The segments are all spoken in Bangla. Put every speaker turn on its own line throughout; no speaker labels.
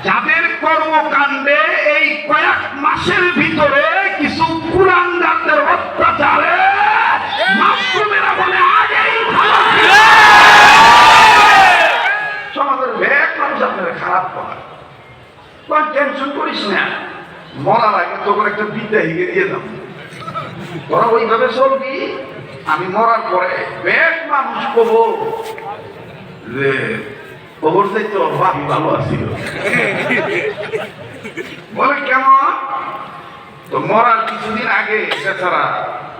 যাদের কর্মকাণ্ডে এই কয়েক মাসের ভিতরে কিছু কুলাঙ্গারদের অত্যাচারে মাসুমেরা বলে আগেই ভালো ছিল। সমাজের ব্যাগ মানুষ আপনারা খারাপ করে, কোন টেনশন করিস না, মরার আগে তোর একটা বিদ্যায় দিয়ে দাও, তোরা ওইভাবে চলবি। আমি মরার পরে ব্যাগ মানুষ কবো যে খবর চাই তো ভাবি ভালো আছিল, বলে কেমন? তো মরার কিছুদিন আগে বেচারা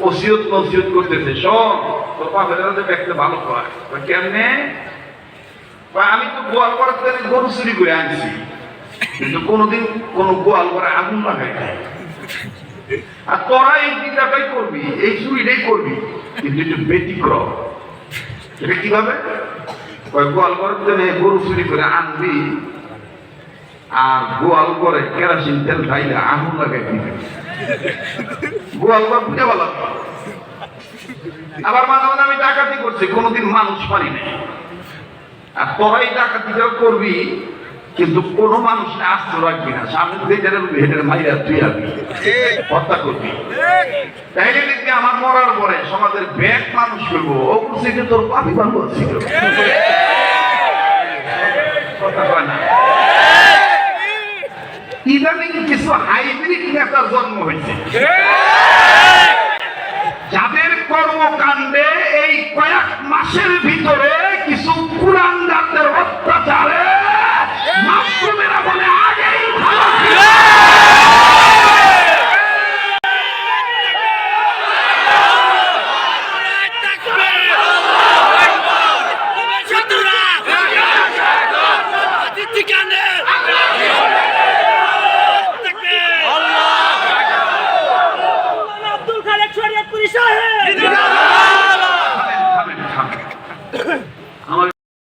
ওসিয়ত নসিয়ত করতেছে, শোন তোর বাপের ব্যাগটা ভালো হয়। কেমনে? আমি তো গোয়াল করার জন্য গরু চুরি করে আনছি, কিন্তু কোনোদিন কোন গোয়াল করে আগুন লাগাই নাই। আর তোরা এই বিদ্যাটাই করবি, এই চুরিটাই করবি, কিন্তু একটু ব্যতিক্রম। এটা কিভাবে? গোয়াল করার জন্য গরু চুরি করে আনবি আর গোয়াল করে কেরাসিন তেল ঢাইলে আগুন লাগাই দিবি, গোয়াল কর বুঝে ভালো। আবার মাঝে মাঝে আমি ডাকাতি করছি, কোনোদিন মানুষ পারি নাই। আর তোরাই ডাকাতিটাও করবি, কিন্তু কোনো মানুষ আস্ত রাখবি না, সামনে হেঁটে মাইরা তুই আসবি, হত্যা করবি। তাইলে দেখবি আমার মরার পরে সমাজের ব্যাগ মানুষ করবো, ও বলছে যে তোর পাপি ভালো ছিল। কথা কয় না? ইদানিং কিছু হাইব্রিড নেতার জন্ম হয়েছে, যাদের কর্মকাণ্ডে এই কয়েক মাসের ভিতরে কিছু কুলাঙ্গারদের অত্যাচারে